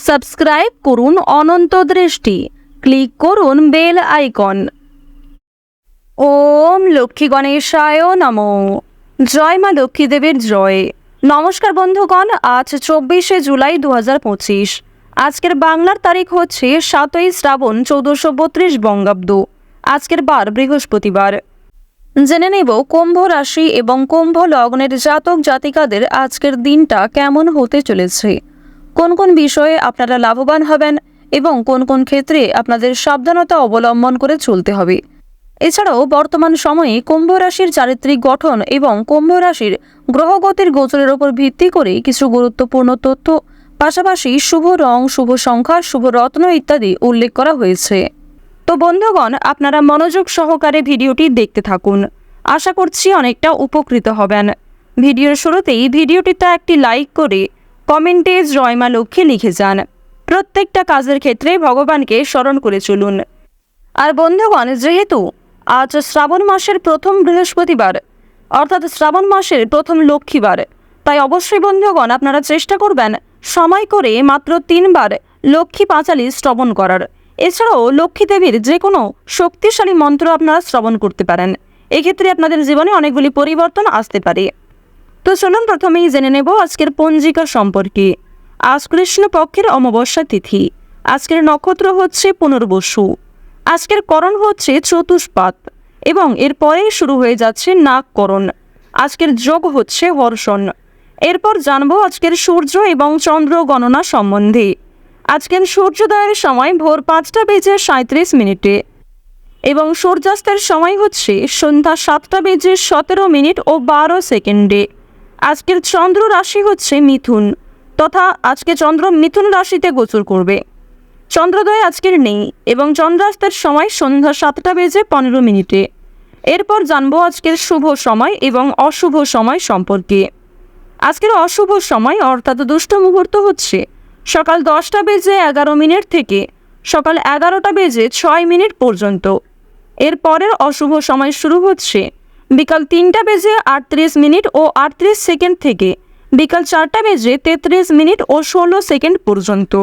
Subscribe করুন অনন্ত দৃষ্টি, click করুন বেল আইকন। ওম লক্ষ্মী গণেশায় নমঃ। জয় মা লক্ষ্মী দেবীর জয়। নমস্কার বন্ধুগণ, আজ 24শে জুলাই 2025। আজকের বাংলার তারিখ হচ্ছে 7ই শ্রাবণ 1432 বঙ্গাব্দ। আজকের বার বৃহস্পতিবার। জেনে নেব কুম্ভ রাশি এবং কুম্ভ লগ্নের জাতক জাতিকাদের আজকের দিনটা কেমন হতে চলেছে, কোন কোন বিষয়ে আপনারা লাভবান হবেন এবং কোন কোন ক্ষেত্রে আপনাদের সাবধানতা অবলম্বন করে চলতে হবে। এছাড়াও বর্তমান সময়ে কুম্ভ রাশির চারিত্রিক গঠন এবং কুম্ভ রাশির গ্রহগতির গোচরের উপর ভিত্তি করে কিছু গুরুত্বপূর্ণ তথ্য, পাশাপাশি শুভ রং, শুভ সংখ্যা, শুভ রত্ন ইত্যাদি উল্লেখ করা হয়েছে। তো বন্ধুগণ, আপনারা মনোযোগ সহকারে ভিডিওটি দেখতে থাকুন। আশা করছি অনেকটা উপকৃত হবেন। ভিডিওর শুরুতেই ভিডিওটিতে একটি লাইক করে কমেন্টে জয় মা লক্ষ্মী লিখে যান। প্রত্যেকটা কাজের ক্ষেত্রে ভগবানকে স্মরণ করে চলুন। আর বন্ধুগণ, যেহেতু আজ শ্রাবণ মাসের প্রথম বৃহস্পতিবার, অর্থাৎ শ্রাবণ মাসের প্রথম লক্ষ্মীবার, তাই অবশ্যই বন্ধুগণ আপনারা চেষ্টা করবেন সময় করে মাত্র 3 বার লক্ষ্মী পাঁচালী শ্রবণ করার। এছাড়াও লক্ষ্মী দেবীর যে কোনো শক্তিশালী মন্ত্র আপনারা শ্রবণ করতে পারেন। এক্ষেত্রে আপনাদের জীবনে অনেকগুলি পরিবর্তন আসতে পারে। তো চলুন প্রথমেই জেনে নেব আজকের পঞ্জিকা সম্পর্কে। আজ কৃষ্ণপক্ষের অমাবস্যা তিথি। আজকের নক্ষত্র হচ্ছে পুনর্বসু। আজকের করণ হচ্ছে চতুষ্পাত এবং এরপরেই শুরু হয়ে যাচ্ছে নাগকরণ। আজকের যোগ হচ্ছে হর্ষণ। এরপর জানবো আজকের সূর্য এবং চন্দ্র গণনা সম্বন্ধে। আজকের সূর্যোদয়ের সময় ভোর 5টা বেজে 37 মিনিটে এবং সূর্যাস্তের সময় হচ্ছে সন্ধ্যা 7টা বেজে 17 মিনিট ও 12 সেকেন্ডে। আজকের চন্দ্র রাশি হচ্ছে মিথুন, তথা আজকে চন্দ্র মিথুন রাশিতে গোচর করবে। চন্দ্রোদয় আজকের নেই এবং চন্দ্রাস্তের সময় সন্ধ্যা 7টা বেজে 15 মিনিটে। এরপর জানবো আজকের শুভ সময় এবং অশুভ সময় সম্পর্কে। আজকের অশুভ সময় অর্থাৎ দুষ্ট মুহূর্ত হচ্ছে সকাল 10টা বেজে 11 মিনিট থেকে সকাল 11টা বেজে 6 মিনিট পর্যন্ত। এর পরের অশুভ সময় শুরু হচ্ছে বিকাল 3টা বেজে 38 মিনিট ও 38 সেকেন্ড থেকে বিকাল 4টা বেজে 33 মিনিট ও 16 সেকেন্ড পর্যন্ত।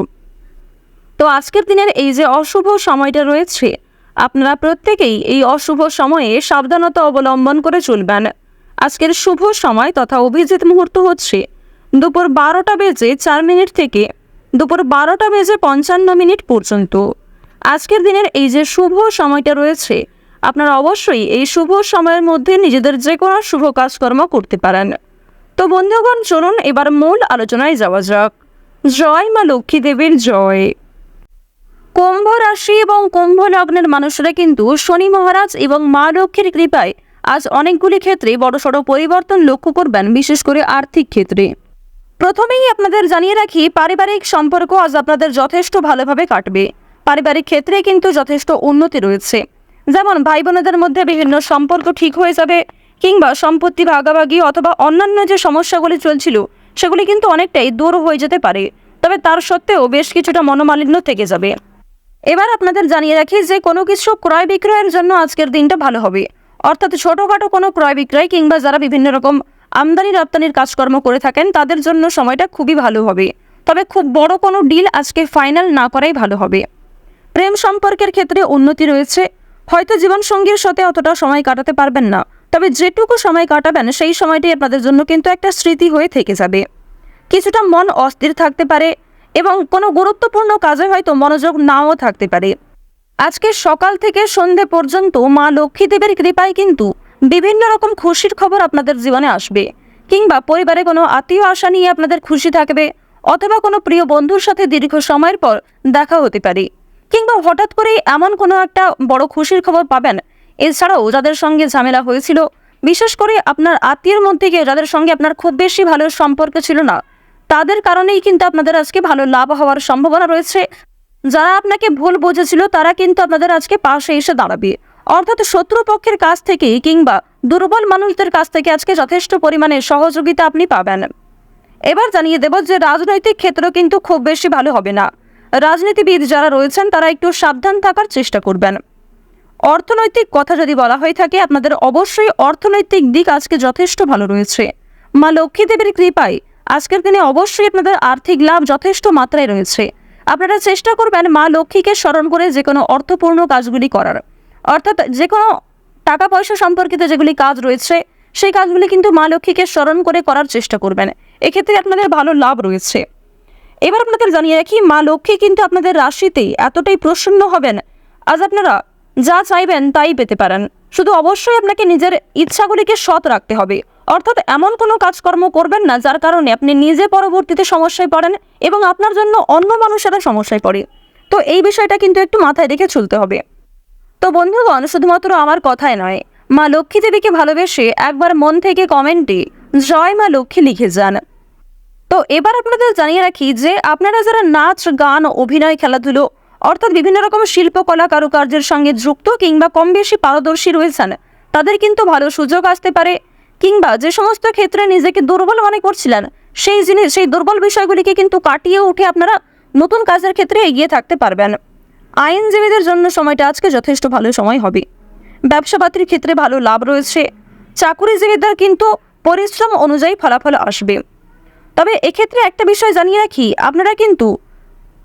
তো আজকের দিনের এই যে অশুভ সময়টা রয়েছে, আপনারা প্রত্যেকেই এই অশুভ সময়ে সাবধানতা অবলম্বন করে চলবেন। আজকের শুভ সময় তথা অভিজিৎ মুহূর্ত হচ্ছে দুপুর 12টা বেজে 4 মিনিট থেকে দুপুর 12টা বেজে 55 মিনিট পর্যন্ত। আজকের দিনের এই যে শুভ সময়টা রয়েছে, আপনারা অবশ্যই এই শুভ সময়ের মধ্যে নিজেদের যে কোনো শুভ কাজকর্ম করতে পারেন। তো বন্ধুগণ, চলুন এবার মূল আলোচনায় যাওয়া যাক। জয় মা লক্ষ্মী দেবীর জয়। কুম্ভ রাশি এবং কুম্ভ লগ্নের মানুষরা কিন্তু শনি মহারাজ এবং মা লক্ষ্মীর কৃপায় আজ অনেকগুলি ক্ষেত্রে বড়সড় পরিবর্তন লক্ষ্য করবেন, বিশেষ করে আর্থিক ক্ষেত্রে। প্রথমেই আপনাদের জানিয়ে রাখি, পারিবারিক সম্পর্ক আজ আপনাদের যথেষ্ট ভালোভাবে কাটবে। পারিবারিক ক্ষেত্রে কিন্তু যথেষ্ট উন্নতি রয়েছে। যেমন ভাই বোনেদের মধ্যে বিভিন্ন সম্পর্ক ঠিক হয়ে যাবে, কিংবা সম্পত্তি ভাগাভাগি অথবা অন্যান্য যে সমস্যাগুলি চলছিল সেগুলি কিন্তু অনেকটাই দূর হয়ে যেতে পারে। তবে তার সত্ত্বেও বেশ কিছুটা মনোমালিন্য থেকে যাবে। এবার আপনাদের জানিয়ে রাখি যে কোনো কিছু ক্রয় বিক্রয়ের জন্য আজকের দিনটা ভালো হবে। অর্থাৎ ছোটোখাটো কোনো ক্রয় বিক্রয় কিংবা যারা বিভিন্ন রকম আমদানি রপ্তানির কাজকর্ম করে থাকেন তাদের জন্য সময়টা খুবই ভালো হবে। তবে খুব বড় কোনো ডিল আজকে ফাইনাল না করাই ভালো হবে। প্রেম সম্পর্কের ক্ষেত্রে উন্নতি রয়েছে। হয়তো জীবনসঙ্গীর সাথে অতটা সময় কাটাতে পারবেন না, তবে যেটুকু সময় কাটাবেন সেই সময়টাই আপনাদের জন্য কিন্তু একটা স্মৃতি হয়ে থেকে যাবে। কিছুটা মন অস্থির থাকতে পারে এবং কোনো গুরুত্বপূর্ণ কাজে হয়তো মনোযোগ নাও থাকতে পারে। আজকে সকাল থেকে সন্ধে পর্যন্ত মা লক্ষ্মী দেবীর কৃপায় কিন্তু বিভিন্ন রকম খুশির খবর আপনাদের জীবনে আসবে, কিংবা পরিবারে কোনো আত্মীয় আশা নিয়ে আপনাদের খুশি থাকবে, অথবা কোনো প্রিয় বন্ধুর সাথে দীর্ঘ সময়ের পর দেখা হতে পারে, কিংবা হঠাৎ করেই এমন কোনো একটা বড় খুশির খবর পাবেন। এছাড়াও যাদের সঙ্গে ঝামেলা হয়েছিল, বিশেষ করে আপনার আত্মীয়ের মধ্যে গিয়ে যাদের সঙ্গে আপনার খুব বেশি ভালো সম্পর্ক ছিল না, তাদের কারণেই কিন্তু আপনাদের আজকে ভালো লাভ হওয়ার সম্ভাবনা রয়েছে। যারা আপনাকে ভুল বুঝেছিল তারা কিন্তু আপনাদের আজকে পাশে এসে দাঁড়াবে। অর্থাৎ শত্রুপক্ষের কাছ থেকে কিংবা দুর্বল মানুষদের কাছ থেকে আজকে যথেষ্ট পরিমাণে সহযোগিতা আপনি পাবেন। এবার জানিয়ে দেব যে রাজনৈতিক ক্ষেত্র কিন্তু খুব বেশি ভালো হবে না। রাজনীতিবিদ যারা রয়েছেন তারা একটু সাবধান থাকার চেষ্টা করবেন। অর্থনৈতিক কথা যদি বলা হয়ে থাকে, আপনাদের অবশ্যই অর্থনৈতিক দিক আজকে যথেষ্ট ভালো রয়েছে। মা লক্ষ্মী দেবীর কৃপায় আজকের দিনে অবশ্যই আপনাদের আর্থিক লাভ যথেষ্ট মাত্রায় রয়েছে। আপনারা চেষ্টা করবেন মা লক্ষ্মীকে স্মরণ করে যে কোনো অর্থপূর্ণ কাজগুলি করার, অর্থাৎ যে কোনো টাকা পয়সা সম্পর্কিত যেগুলি কাজ রয়েছে সেই কাজগুলি কিন্তু মা লক্ষ্মীকে স্মরণ করে করার চেষ্টা করবেন। এক্ষেত্রে আপনাদের ভালো লাভ রয়েছে। এবার আপনাদের জানিয়ে রাখি, মা লক্ষ্মী কিন্তু আপনাদের রাশিতে এতটাই প্রসন্ন হবেন, আজ আপনারা যা চাইবেন তাই পেতে পারেন। শুধু অবশ্যই আপনাকে নিজের ইচ্ছাগুলিকে সৎ রাখতে হবে, অর্থাৎ এমন কোনো কাজকর্ম করবেন না যার কারণে আপনি নিজে পরবর্তীতে সমস্যায় পড়েন এবং আপনার জন্য অন্য মানুষেরা সমস্যায় পড়ে। তো এই বিষয়টা কিন্তু একটু মাথায় রেখে চলতে হবে। তো বন্ধুগণ, শুধুমাত্র আমার কথায় নয়, মা লক্ষ্মী দেবীকে ভালোবেসে একবার মন থেকে কমেন্টে জয় মা লক্ষ্মী লিখে যান। তো এবার আপনাদের জানিয়ে রাখি যে আপনারা যারা নাচ, গান, অভিনয়, খেলাধুলো অর্থাৎ বিভিন্ন রকম শিল্পকলা কারুকার্যের সঙ্গে যুক্ত কিংবা কম বেশি পারদর্শী রয়েছেন, তাদের কিন্তু ভালো সুযোগ আসতে পারে। কিংবা যে সমস্ত ক্ষেত্রে নিজেকে দুর্বল মনে করছিলেন সেই দুর্বল বিষয়গুলিকে কিন্তু কাটিয়ে উঠে আপনারা নতুন কাজের ক্ষেত্রে এগিয়ে থাকতে পারবেন। আইনজীবীদের জন্য সময়টা আজকে যথেষ্ট ভালো সময় হবে। ব্যবসাপাতির ক্ষেত্রে ভালো লাভ রয়েছে। চাকুরিজীবীদের কিন্তু পরিশ্রম অনুযায়ী ফলাফল আসবে। তবে এক্ষেত্রে একটা বিষয় জানিয়ে রাখি, আপনারা কিন্তু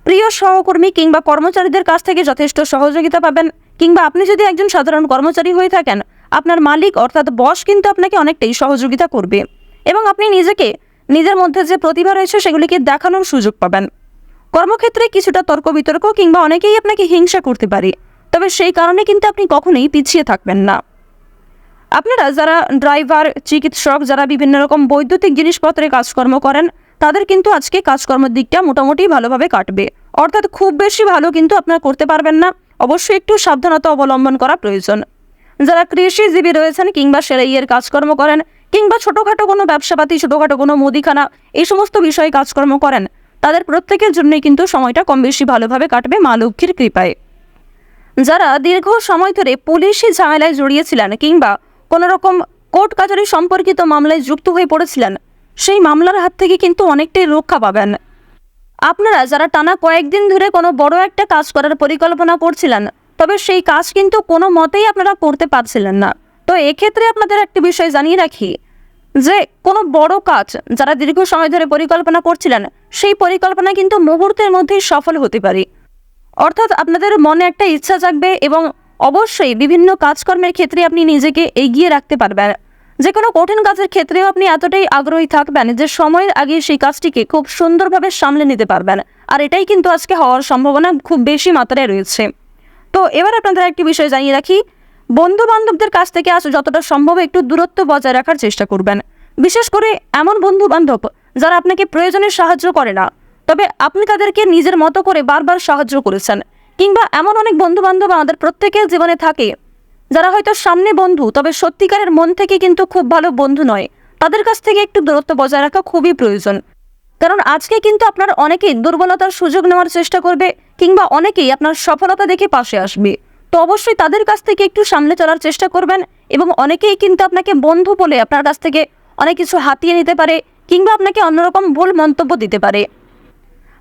প্রিয় সহকর্মী কিংবা কর্মচারীদের কাছ থেকে যথেষ্ট সহযোগিতা পাবেন। কিংবা আপনি যদি একজন সাধারণ কর্মচারী হয়ে থাকেন, আপনার মালিক অর্থাৎ বস কিন্তু আপনাকে অনেকটাই সহযোগিতা করবে এবং আপনি নিজের মধ্যে যে প্রতিভা রয়েছে সেগুলিকে দেখানোর সুযোগ পাবেন। কর্মক্ষেত্রে কিছুটা তর্ক বিতর্ক কিংবা অনেকেই আপনাকে হিংসা করতে পারে, তবে সেই কারণে কিন্তু আপনি কখনোই পিছিয়ে থাকবেন না। আপনারা যারা ড্রাইভার, চিকিৎসক, যারা বিভিন্ন রকম বৈদ্যুতিক জিনিসপত্রে কাজকর্ম করেন, তাদের কিন্তু আজকে কাজকর্মের দিকটা মোটামুটি ভালোভাবে কাটবে। অর্থাৎ খুব বেশি ভালো কিন্তু আপনারা করতে পারবেন না, অবশ্যই একটু সাবধানতা অবলম্বন করা প্রয়োজন। যারা কৃষিজীবী রয়েছেন কিংবা সেলাইয়ের কাজকর্ম করেন কিংবা ছোটোখাটো কোনো ব্যবসাপাতি, ছোটোখাটো কোনো মুদিখানা, এই সমস্ত বিষয়ে কাজকর্ম করেন, তাদের প্রত্যেকের জন্যই কিন্তু সময়টা কম বেশি ভালোভাবে কাটবে মা লক্ষ্মীর কৃপায়। যারা দীর্ঘ সময় ধরে পুলিশি ঝামেলায় জড়িয়েছিলেন কিংবা কোনো রকম কোর্ট কাচারি সম্পর্কিত মামলায় যুক্ত হয়ে পড়েছিলেন, সেই মামলার হাত থেকে কিন্তু অনেকটাই রক্ষা পাবেন। আপনারা যারা টানা কয়েকদিন ধরে কোনো বড় একটা কাজ করার পরিকল্পনা করছিলেন, তবে সেই কাজ কিন্তু কোনো মতেই আপনারা করতে পারছিলেন না, তো এক্ষেত্রে আপনাদের একটি বিষয় জানিয়ে রাখি যে কোনো বড় কাজ যারা দীর্ঘ সময় ধরে পরিকল্পনা করছিলেন, সেই পরিকল্পনা কিন্তু মুহূর্তের মধ্যেই সফল হতে পারে। অর্থাৎ আপনাদের মনে একটা ইচ্ছা জাগবে এবং অবশ্যই বিভিন্ন কাজকর্মের ক্ষেত্রে আপনি নিজেকে এগিয়ে রাখতে পারবেন। যে কোনো কঠিন কাজের ক্ষেত্রেও আপনি এতটাই আগ্রহী থাকবেন যে সময়ের আগে সেই কাজটিকে খুব সুন্দরভাবে সামলে নিতে পারবেন, আর এটাই কিন্তু আজকে হওয়ার সম্ভাবনা খুব বেশি মাত্রায় রয়েছে। তো এবার আপনাদের একটি বিষয় জানিয়ে রাখি, বন্ধু বান্ধবদের কাছ থেকে আজ যতটা সম্ভব একটু দূরত্ব বজায় রাখার চেষ্টা করবেন। বিশেষ করে এমন বন্ধু বান্ধব যারা আপনাকে প্রয়োজনে সাহায্য করে না, তবে আপনি তাদেরকে নিজের মতো করে বারবার সাহায্য করেছেন। কিংবা এমন অনেক বন্ধু বান্ধব আমাদের প্রত্যেকের জীবনে থাকে যারা হয়তো সামনে বন্ধু, তবে সত্যিকারের মন থেকে কিন্তু খুব ভালো বন্ধু নয়। তাদের কাছ থেকে একটু দূরত্ব বজায় রাখা খুবই প্রয়োজন, কারণ আজকে কিন্তু আপনার অনেকেই দুর্বলতার সুযোগ নেওয়ার চেষ্টা করবে কিংবা অনেকেই আপনার সফলতা দেখে পাশে আসবে। তো অবশ্যই তাদের কাছ থেকে একটু সামলে চলার চেষ্টা করবেন এবং অনেকেই কিন্তু আপনাকে বন্ধু বলে আপনার কাছ থেকে অনেক কিছু হাতিয়ে নিতে পারে কিংবা আপনাকে অন্যরকম ভুল মন্তব্য দিতে পারে।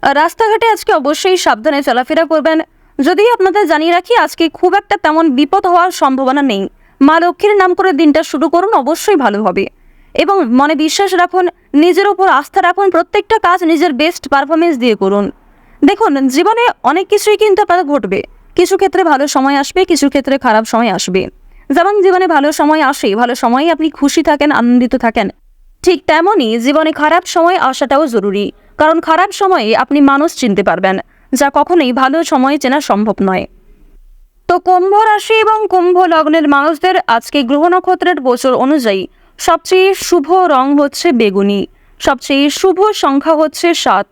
রাস্তাঘাটে আজকে অবশ্যই সাবধানে চলাফেরা করবেন। যদিও আপনাদের জানিয়ে রাখি, আজকে খুব একটা তেমন বিপদ হওয়ার সম্ভাবনা নেই। মা লক্ষ্মীর নাম করে দিনটা শুরু করুন, অবশ্যই ভালো হবে এবং মনে বিশ্বাস রাখুন, নিজের উপর আস্থা রাখুন, প্রত্যেকটা কাজ নিজের বেস্ট পারফরমেন্স দিয়ে করুন। দেখুন, জীবনে অনেক কিছুই কিন্তু আপনাদের ঘটবে। কিছু ক্ষেত্রে ভালো সময় আসবে, কিছু ক্ষেত্রে খারাপ সময় আসবে। যেমন জীবনে ভালো সময় আসে, ভালো সময়ে আপনি খুশি থাকেন, আনন্দিত থাকেন, ঠিক তেমনই জীবনে খারাপ সময় আসাটাও জরুরি, কারণ খারাপ সময়ে আপনি মানুষ চিনতে পারবেন, যা কখনোই ভালো সময় চেনা সম্ভব নয়। তো কুম্ভ রাশি এবং কুম্ভ লগ্নের মানুষদের আজকে গ্রহ নক্ষত্রের গোচর অনুযায়ী সবচেয়ে শুভ রং হচ্ছে বেগুনি, সবচেয়ে শুভ সংখ্যা হচ্ছে 7,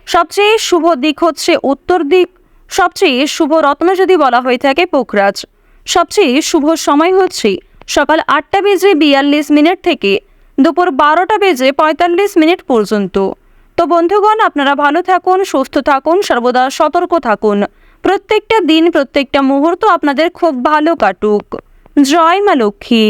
সবচেয়ে শুভ দিক হচ্ছে উত্তর দিক, সবচেয়ে শুভ রত্ন যদি বলা হয়ে থাকে পোখরাজ, সবচেয়ে শুভ সময় হচ্ছে সকাল 8:42 থেকে দুপুর 12:45 পর্যন্ত। তো বন্ধুগণ, আপনারা ভালো থাকুন, সুস্থ থাকুন, সর্বদা সতর্ক থাকুন। প্রত্যেকটা দিন, প্রত্যেকটা মুহূর্ত আপনাদের খুব ভালো কাটুক। জয় মা লক্ষ্মী।